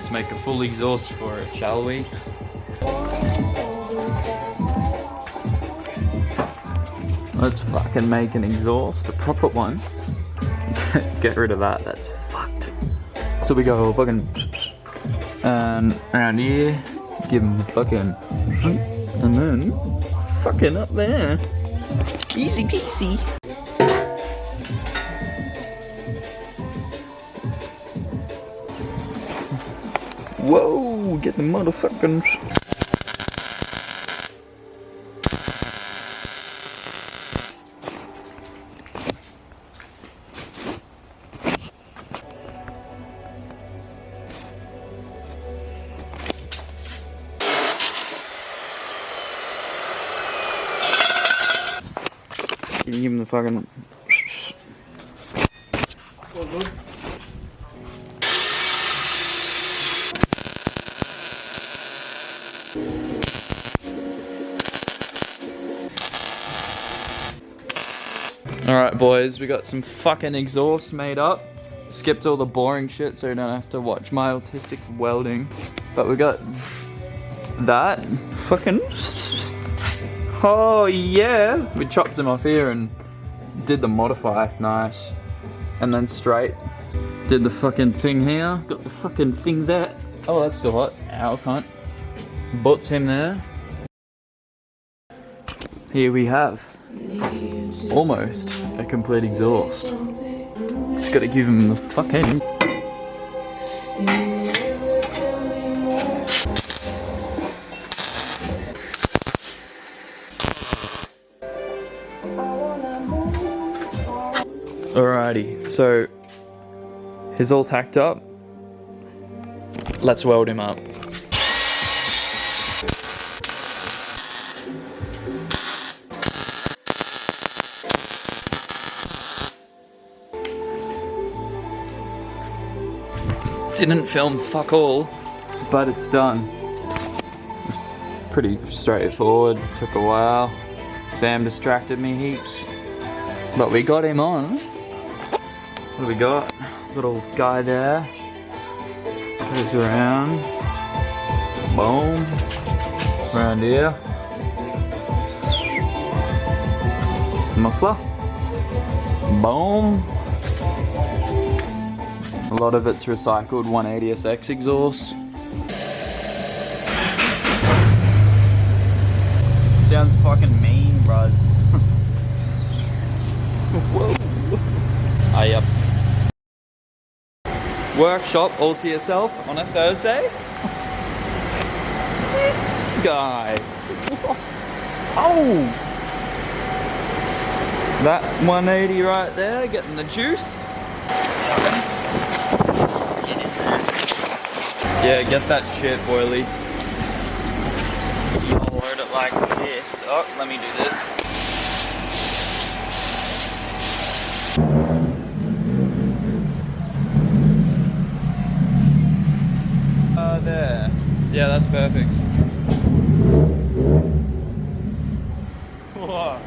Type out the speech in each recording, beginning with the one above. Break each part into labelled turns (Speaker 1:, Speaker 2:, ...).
Speaker 1: Let's make a full exhaust for it, shall we? Let's fucking make an exhaust, a proper one. Get rid of that, that's fucked. So we go fucking around here, give him the fucking, and then fucking up there. Easy peasy. Whoa, get the motherfucking. Can you give him the fucking... Alright boys, we got some fucking exhausts made up. Skipped all the boring shit so you don't have to watch my autistic welding. But we got that fucking... Oh yeah! We chopped them off here and did the modify, nice. And then straight. Did the fucking thing here, got the fucking thing there. Oh, that's still hot. Ow, can't. Butts him there. Here we have almost a complete exhaust. Just gotta give him the fucking... Alrighty, so he's all tacked up. Let's weld him up. Didn't film fuck all, but it's done. It's pretty straightforward, took a while. Sam distracted me heaps, but we got him on. What do we got? Little guy there. Goes around. Boom. Around here. Muffler. Boom. A lot of it's recycled 180SX exhaust. Sounds fucking mean, bruh. Whoa. Ah, yep. Workshop all to yourself on a Thursday? This guy. Oh! That 180 right there, getting the juice. Yeah, get that shit, boily. You load it like this. Oh, let me do this. There. Yeah, that's perfect. Whoa.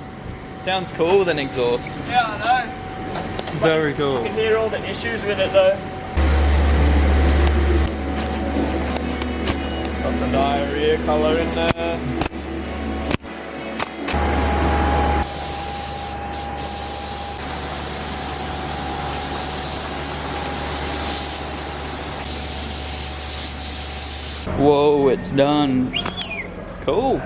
Speaker 1: Sounds cool with an exhaust.
Speaker 2: Yeah, I know.
Speaker 1: Very cool.
Speaker 2: I can hear all the issues with it though. Got the diarrhea colour in there.
Speaker 1: Whoa, it's done. Cool.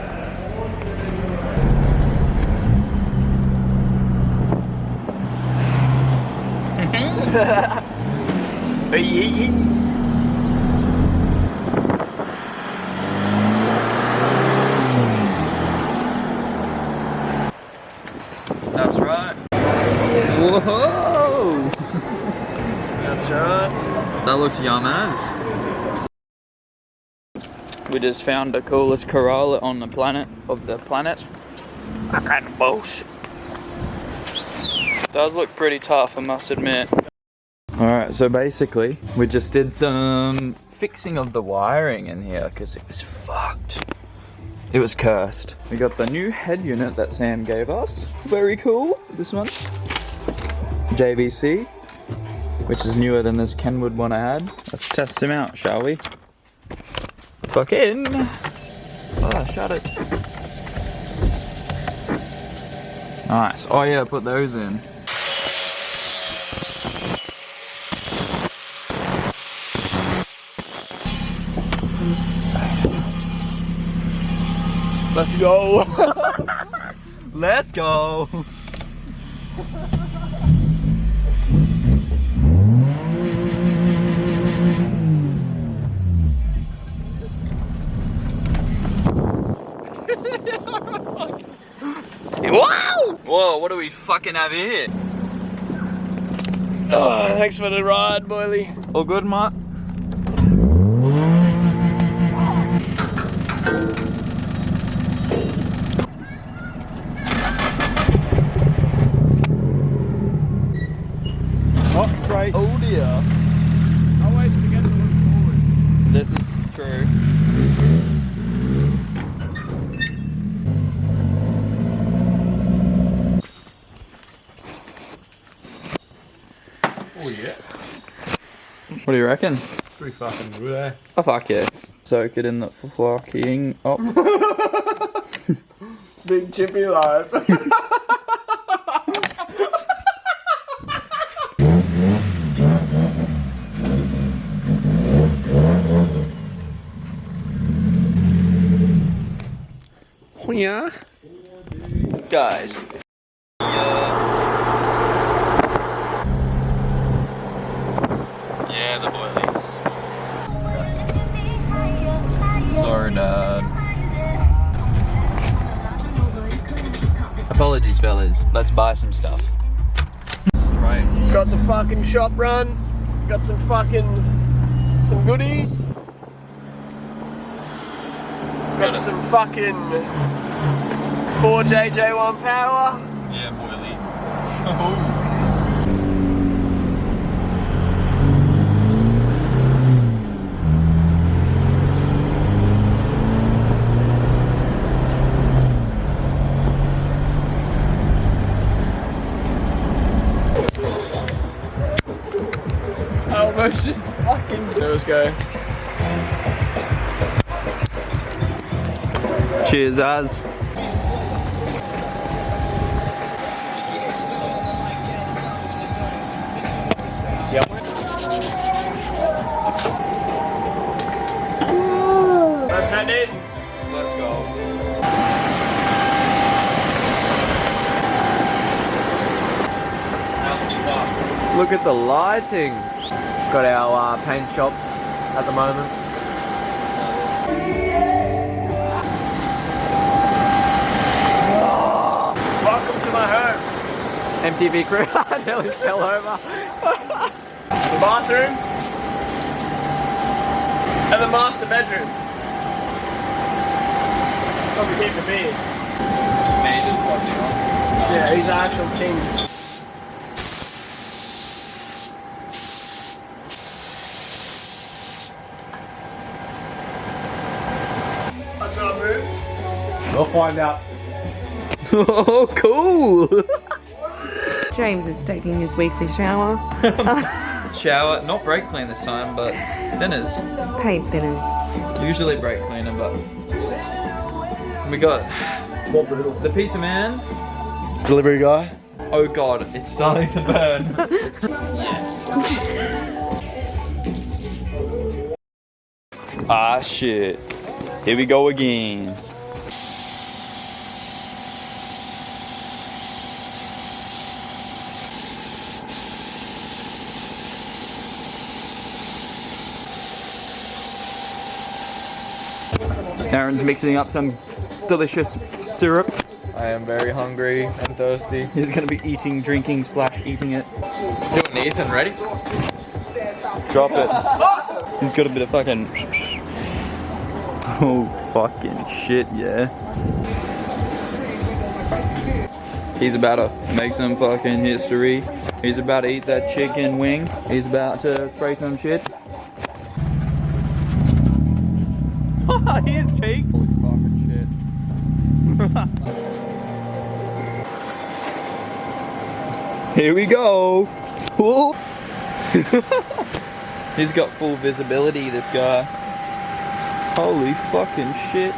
Speaker 1: That's right. Whoa!
Speaker 2: That's right.
Speaker 1: That looks yum as. We just found the coolest Corolla on the planet, I kind of boast. Does look pretty tough, I must admit. Alright, so basically, we just did some fixing of the wiring in here because it was fucked. It was cursed. We got the new head unit that Sam gave us. Very cool, this one. JVC. which is newer than this Kenwood one I had. Let's test him out, shall we? Fucking. Oh, shut it. Nice. Oh yeah, put those in.
Speaker 2: Let's go.
Speaker 1: Let's go. Wow! Whoa, what do we fucking have here?
Speaker 2: Oh, thanks for the ride, boily.
Speaker 1: All good, mate?
Speaker 2: Not straight.
Speaker 1: Oh dear.
Speaker 2: Always forget to look forward.
Speaker 1: This is true.
Speaker 2: Oh yeah.
Speaker 1: What do you reckon?
Speaker 2: Pretty fucking good, eh?
Speaker 1: Oh fuck yeah. Soak it in the fucking... Oh.
Speaker 2: Big chippy life. Oh yeah.
Speaker 1: Guys. Yeah, the boilies. Sorry, Dad. Apologies, fellas. Let's buy some stuff. Right.
Speaker 2: Got the fucking shop run. Got some goodies. Got some fucking 4JJ1 power.
Speaker 1: Yeah, boilie.
Speaker 2: I almost just fucking. Let's go.
Speaker 1: Cheers, Az.
Speaker 2: Yep. Let's head in.
Speaker 1: Let's go.
Speaker 3: Look at the lighting. Got our paint shop at the moment.
Speaker 2: Welcome to my home.
Speaker 3: MTV crew. I nearly fell over.
Speaker 2: The bathroom. And the master bedroom. Probably keep the beers. Yeah, he's the actual king. I can't move.
Speaker 3: We'll find out.
Speaker 1: Oh, cool.
Speaker 4: James is taking his weekly shower.
Speaker 1: Shower, not brake clean this time, but thinners.
Speaker 4: Paint thinner.
Speaker 1: Usually brake cleaner, but we got the pizza man.
Speaker 2: Delivery guy.
Speaker 1: Oh god, it's starting to burn. Yes. Ah shit. Here we go again. Aaron's mixing up some delicious syrup.
Speaker 3: I am very hungry and thirsty.
Speaker 1: He's gonna be eating, drinking / eating it.
Speaker 3: Do it, Nathan. Ready?
Speaker 1: Drop it. He's got a bit of fucking... Oh, fucking shit, yeah. He's about to make some fucking history. He's about to eat that chicken wing. He's about to spray some shit. His cheeks.
Speaker 3: Holy fucking shit.
Speaker 1: Here we go. Ooh. He's got full visibility, this guy. Holy fucking shit.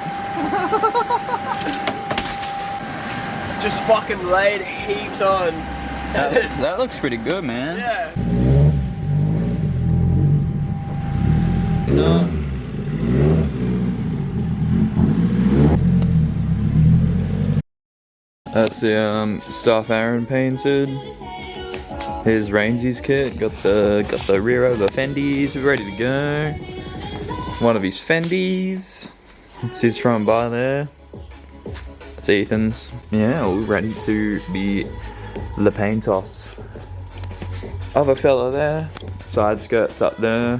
Speaker 2: Just fucking laid heaps on.
Speaker 1: That looks pretty good, man.
Speaker 2: Yeah.
Speaker 1: No. That's the stuff Aaron painted. Here's Rainsey's kit. Got the rear over Fendies ready to go. One of his Fendies. It's his front bar there. That's Ethan's. Yeah, all ready to be the paint toss. Other fella there. Side skirts up there.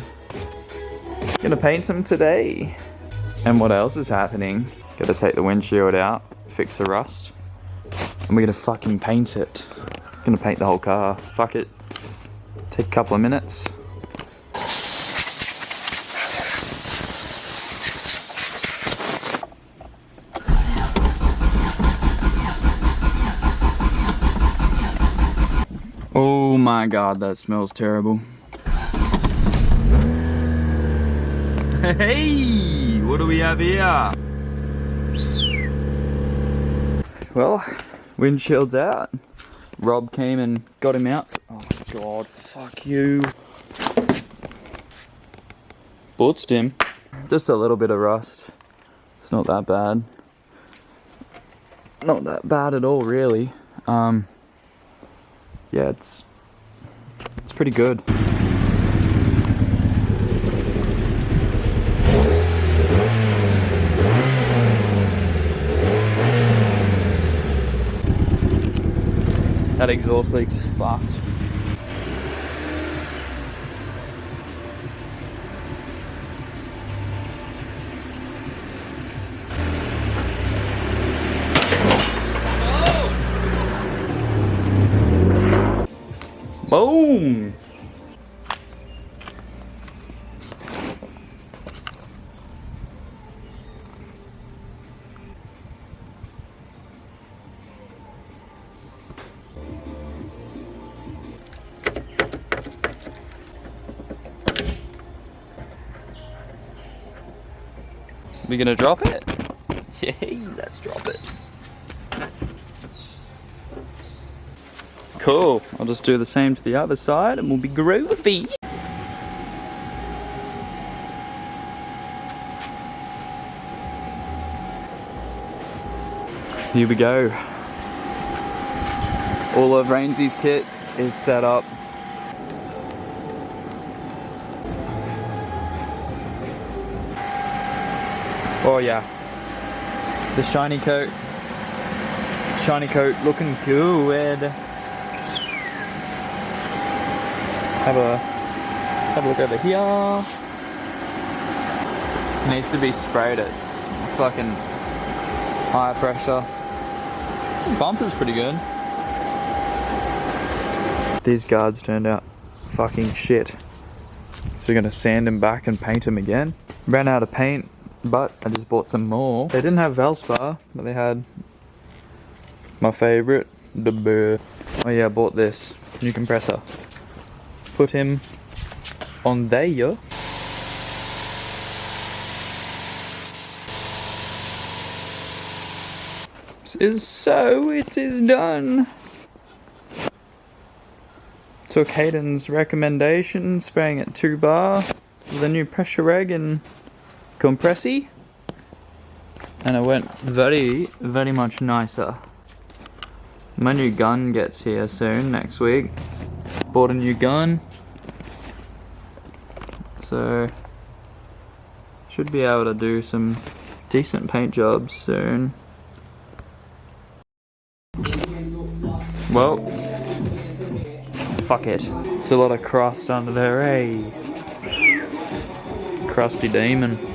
Speaker 1: Gonna paint him today. And what else is happening? Gotta take the windshield out, fix the rust. And we're gonna fucking paint it. Gonna paint the whole car. Fuck it. Take a couple of minutes. Oh my god, that smells terrible. Hey, what do we have here? Well, windshield's out. Rob came and got him out. Oh god, fuck you. Blitzed him. Just a little bit of rust. It's not that bad. Not that bad at all, really. Yeah, it's pretty good. That exhaust leak's fucked. Boom! We gonna drop it? Yay, let's drop it. Cool, I'll just do the same to the other side and we'll be groovy. Here we go. All of Rainsey's kit is set up. Oh yeah, the shiny coat looking good. Have a look over here. Needs to be sprayed at fucking high pressure. This bumper's pretty good. These guards turned out fucking shit. So we're gonna sand them back and paint them again. Ran out of paint. But I just bought some more. They didn't have Valspar, but they had my favorite, the Burr. Oh yeah, I bought this new compressor. Put him on there. So it is done. Took Hayden's recommendation, spraying at 2 bar with a new pressure reg and compressy, and it went very much nicer. My new gun gets here soon, next week. Bought a new gun, so should be able to do some decent paint jobs soon. Well, fuck it. It's a lot of crust under there, eh? Crusty demon.